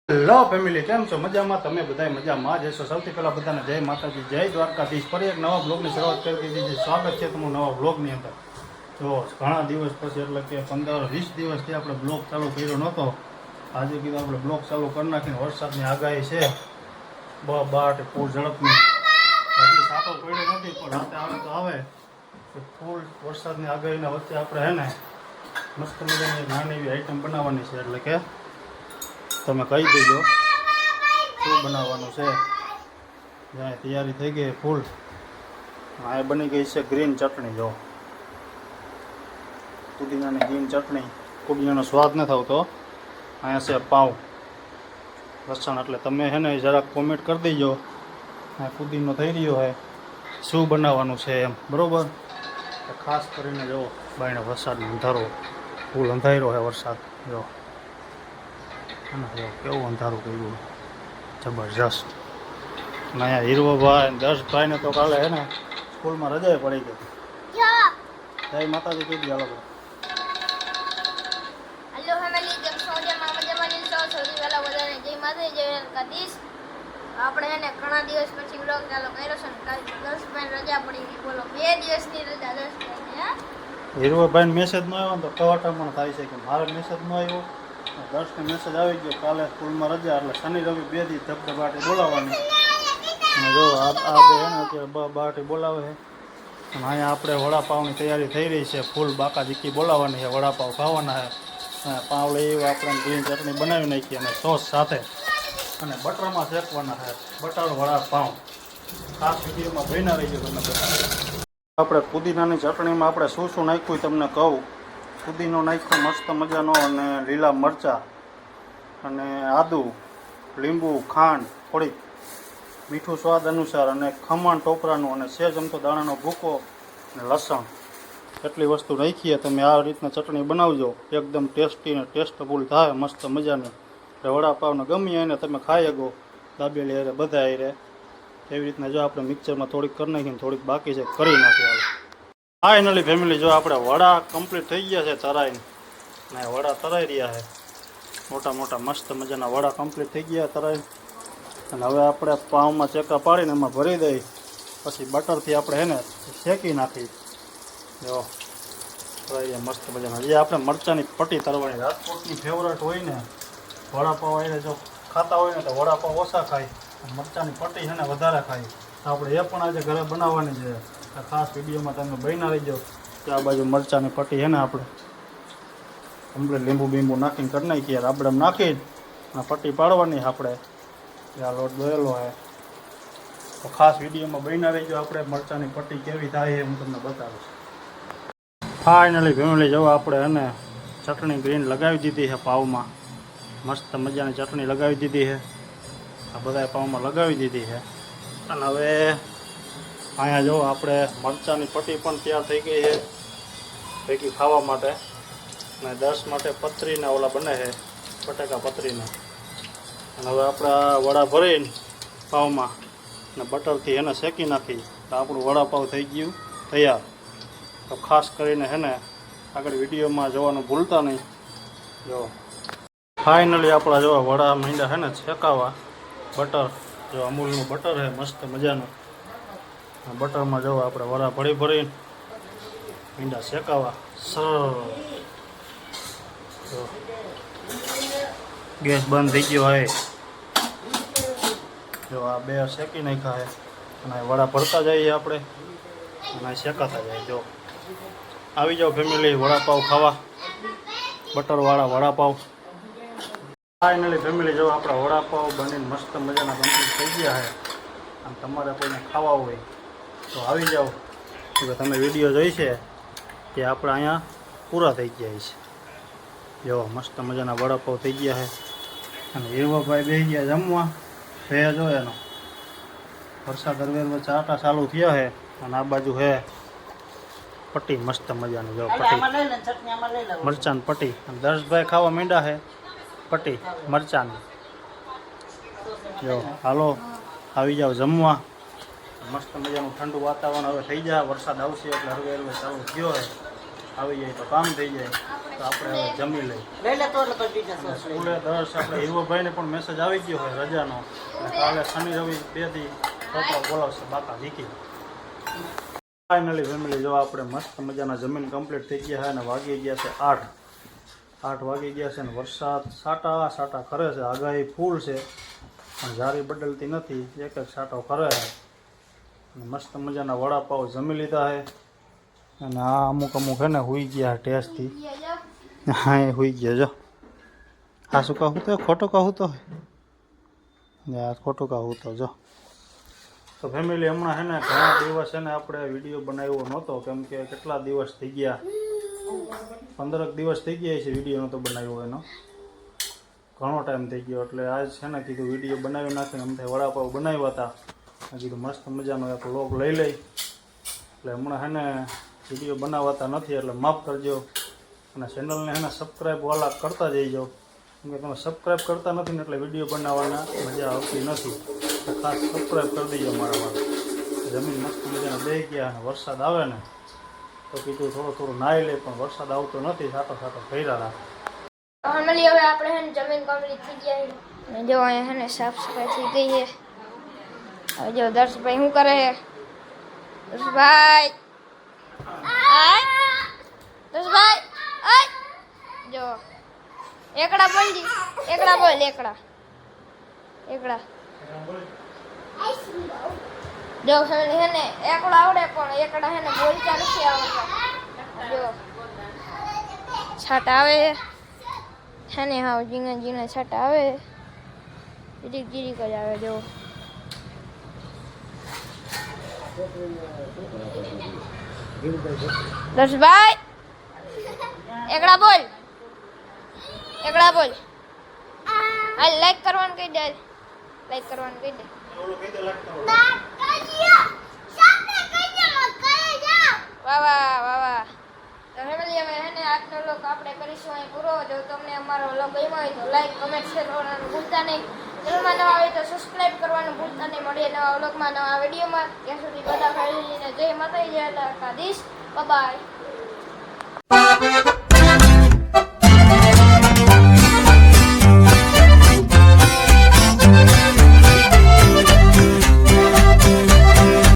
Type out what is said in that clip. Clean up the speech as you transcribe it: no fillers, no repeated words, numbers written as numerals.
Hello family, કેમ છો? મજામાં? તમે બધા મજામાં જ હશો. સૌથી પહેલાં બધાને જય માતાજી, જય દ્વારકાધીશ. ફરી એક નવા બ્લોગની શરૂઆત કરી દીધી છે. સ્વાગત છે તમારું નવા બ્લોગની અંદર. જો ઘણા દિવસ પછી, એટલે કે 15-20 દિવસથી આપણે બ્લોગ ચાલુ કર્યો નહોતો. આજે કીધું આપણે બ્લોગ ચાલુ કરી નાખીને. વરસાદની આગાહી છે બાટ પૂર ઝડપની. હજી સાતો પડ્યો નથી, પણ રાતે આવે તો આવે. ફૂલ વરસાદની આગાહીના વચ્ચે આપણે હે ને મસ્ત મજાની નાની એવી આઈટમ બનાવવાની છે. એટલે કે તમે કહી દેજો શું બનાવવાનું છે. જ્યાં તૈયારી થઈ ગઈ ફૂલ. આ બની ગઈ છે ગ્રીન ચટણી. જો પુદીનાની ગ્રીન ચટણી. પુદીનાનો સ્વાદ નથી આવતો. અહીંયા છે પાઉં લસણ. એટલે તમે છે ને જરાક કોમેન્ટ કરી દેજો આ પુદીનો થઈ રહ્યો છે, શું બનાવવાનું છે એમ, બરાબર? ખાસ કરીને જો બાયણે વરસાદનો અંધારો ફૂલ અંધારો છે વરસાદ. જો કેવું અંધારું કર્યું, જબરજસ્ત. અને અહીંયા હીરવભાઈ દર્શભાઈને તો કાલે હે ને સ્કૂલમાં રજાએ પડી ગઈ. જય માતાજી કહી દે. હાલો ફેમિલી, કેમ છો? મજામાં છો? સૌથી પહેલા બધાને જય માતાજી, જય દ્વારકાધીશ. આપણે એને ઘણા દિવસ પછી બ્લોગ ચાલુ કર્યો છે. કાલે 10 ભાઈ રજા પડી ગઈ. બોલો, 2 દિવસની રજા 10 ભાઈ. હીરવભાઈને મેસેજ ન આવ્યો ને તો કવાટામણ થાય છે કે મારે મેસેજ ન આવ્યો. દર્શને મેસેજ આવી ગયો કાલે સ્કૂલમાં રજા, એટલે શનિ રવિ 2 દી ધબધબાટી બોલાવવાની. અને જો આ બે હે ને અત્યારે બાટી બોલાવે છે. અને અહીંયા આપણે વડાપાવની તૈયારી થઈ રહી છે. ફૂલ બાકા જીકી બોલાવવાની છે, વડાપાવ ખાવાના છે. અને પાવડે એવી આપણે ગ્રીન ચટણી બનાવી નાખી અને સોસ સાથે અને બટરમાં શેકવાના છે. બટર વડાપાવ. ખાસ વિડીયોમાં બન્યા રહીજો તમે બધા. આપણે પુદીનાની ચટણીમાં આપણે શું શું નાખ્યું તમને કહું. પુદીનો નાખ્યો મસ્ત મજાનો, અને લીલા મરચાં અને આદુ, લીંબુ, ખાંડ થોડીક, મીઠું સ્વાદ અનુસાર, અને ખમણ ટોપરાનું, અને સેજ અમથો દાણાનો ભૂકો અને લસણ. એટલી વસ્તુ નાખીએ. તમે આ રીતના ચટણી બનાવજો, એકદમ ટેસ્ટી અને ટેસ્ટફુલ થાય મસ્ત મજાની. એટલે વડાપાવને ગમી એને તમે ખાઈ શકો દાબેલી હારે બધા હારે. એવી રીતના જો આપણે મિક્સરમાં થોડીક કરી નાખીને થોડીક બાકી છે કરી નાખીએ. ફાઇનલી ફેમિલી, જો આપણે વડા કમ્પ્લીટ થઈ ગયા છે તરાઈને. ને વડા તરાઈ રહ્યા છે મોટા મોટા મસ્ત મજાના વડા કમ્પ્લીટ થઈ ગયા તરાઈ. અને હવે આપણે પાઉંમાં ચેકા પાડીને એમાં ભરી દઈ, પછી બટરથી આપણે એને શેકી નાખી. જો તરાઈ મસ્ત મજાના. જે આપણે મરચાંની પટ્ટી તરવાની, રાજકોટની ફેવરેટ હોય ને વડાપાવ. એને જો ખાતા હોય ને તો વડાપાવ ઓછા ખાય, મરચાંની પટ્ટી છે ને વધારે ખાય. તો આપણે એ પણ આજે ઘરે બનાવવાની છે. ખાસ વિડીયોમાં તમે બન્યા રહીજો. કે આ બાજુ મરચાંની પટ્ટી છે ને આપણે કમ્પ્લીટ લીંબુ બીંબુ નાખીને કરી નાખીએ. આપણે નાખી અને પટ્ટી પાડવાની આપણે. આ લોટ દોરેલો છે તો ખાસ વિડીયોમાં બન્યા રહીજો. આપણે મરચાંની પટ્ટી કેવી થાય એ હું તમને બતાવીશ. ફાઇનલી ફેમિલી, જો આપણે એને ચટણી ગ્રીન લગાવી દીધી છે પાવમાં. મસ્ત મજાની ચટણી લગાવી દીધી છે. આ બધા પાવમાં લગાવી દીધી છે. અને હવે અહીંયા જો આપણે મરચાંની પટ્ટી પણ તૈયાર થઈ ગઈ છે ભેગી ખાવા માટે. અને 10 માટે પતરીના ઓલા બને છે, બટાકા પતરીના. અને હવે આપણે આ વડા ભરીને પાવમાં અને બટરથી એને શેકી નાખી તો આપણું વડાપાવ થઈ ગયું તૈયાર. તો ખાસ કરીને છે ને આગળ વિડીયોમાં જોવાનું ભૂલતા નહીં. જો ફાઇનલી આપણા જો વડા મીંડા છે ને શેકાવા. બટર જો અમૂલનું બટર છે મસ્ત મજાનું. બટરમાં જો આપણે વડા ભરી ભરીને મીંડા શેકાવા. જો ગેસ બંધ થઈ ગયો હોય. જો આ બે શેકી નાખ્યા છે અને વડા ભરતા જઈએ આપણે અને શેકાતા જાય. જો આવી જાઓ ફેમિલી વડાપાવ ખાવા, બટરવાળા વડાપાવ. ફાઇનલી ફેમિલી, જો આપણા વડાપાવ બનીને મસ્ત મજાના કમ્પ્લીટ થઈ ગયા છે. અને તમારે કોઈને ખાવા હોય તો આવી જાઓ. કે તમે વિડીયો જોઈ છે કે આપણે અહીંયા પૂરા થઈ ગયા છે. જો મસ્ત મજાના વડાપાવ થઈ ગયા છે. અને હીરવાભાઈ બેસી ગયા જમવા. ભેજ હોય એનો વરસાદ હરવેર વચ્ચે આટા ચાલુ થયા છે. અને આ બાજુ છે પટ્ટી મસ્ત મજાની. જો પટ્ટી મરચાંની પટ્ટી. અને દર્શભાઈ ખાવા માંડ્યા છે પટ્ટી મરચાંની. જો હાલો આવી જાઓ જમવા. મસ્ત મજાનું ઠંડુ વાતાવરણ હવે થઈ જાય. વરસાદ આવશે એટલે હરવે હરવે ચાલુ થયો છે. આવી જાય તો કામ થઈ જાય. તો આપણે હવે જમી લઈએ. સ્કૂલે દર્શ આપણે હીરોભાઈને પણ મેસેજ આવી ગયો હોય રજાનો. એટલે કાલે શનિ રવિ 2 દી છોકરો બોલાવશે બાકા ઝીકી. ફાઇનલી ફેમિલી જો આપણે મસ્ત મજાના જમીન કમ્પ્લીટ થઈ ગયા છે અને વાગી ગયા છે 8 વાગી ગયા છે ને વરસાદ સાટા ખરે છે. આગાહી ફૂલ છે પણ જારી બદલતી નથી. એક સાટો ખરે છે. અને મસ્ત મજાના વડાપાવ જમી લીધા છે અને આ અમુક છે ને હુઈ ગયા ટેસ્ટથી. હા એ હુઈ ગયા જો. આ શું કહું તો ખોટું કહું તો ખોટું કહું તો જો. તો ફેમિલી હમણાં છે ને ઘણા દિવસ છે ને આપણે વિડીયો બનાવ્યો નહોતો કેમ કે કેટલા દિવસ થઈ ગયા 15 દિવસ થઈ ગયા છે વિડીયો નહોતો બનાવ્યો એનો. ઘણો ટાઈમ થઈ ગયો એટલે આજ છે ને કીધું વિડીયો બનાવી નાખીને અમને વડાપાવ બનાવ્યા હતા. કીધું મસ્ત મજાનો એક વ્લોગ લઈ લઈ. એટલે હમણાં છે ને વિડીયો બનાવતા નથી એટલે માફ કરજો. અને ચેનલને છે ને સબસ્ક્રાઈબ વાલા કરતા જઈજો કેમ કે તમે સબસ્ક્રાઈબ કરતા નથી ને એટલે વિડીયો બનાવવાના મજા આવતી નથી. તો ખાસ સબસ્ક્રાઈબ કરી દેજો મારા માટે. જમીન મસ્ત મજાના બે ગયા અને વરસાદ આવે ને તો કીધું થોડું નાહી લે પણ વરસાદ આવતો નથી. સાટો ભર્યા રાખે. ફેમિલી હવે આપણે હે ને જમીન કમ્પ્લીટ થઈ ગયા છે અને જો અહીંયા હે ને સાફ સફાઈ થઈ ગઈ છે. હવે જો દર્શભાઈ શું કરે છે? દર્શભાઈ દર્શભાઈ જો એકડા બોલજી. એકડા બોલ. એકડા જો ફેમિલી હે ને એકડા આવડે પણ એકડા હે ને બોલતા નથી આવડતા. જો છાટ આવે છે ને હાવ ઝીણા છાટ આવે જીરીક જ આવે. જો દર્શભાઈ એકડા બોલ. હાલ લાઈક કરવાનું કહી દે. વાહ. તો ફેમિલી હવે હે ને આજનો વ્લોગ આપણે કરીશું અહીં પૂરો. જો તમને અમારો વ્લોગ ગમ્યો હોય તો લાઈક કમેન્ટ શેર કરવાનું ભૂલતા નહીં. ચેનલમાં નવા હોય તો સબસ્ક્રાઈબ કરવાનું ભૂલતા નહીં. મળીએ નવા વ્લોગમાં નવા વિડીયોમાં. ત્યાં સુધી બધા ફેમિલીને જય માતાજી, જય દ્વારકાધીશ. બાય.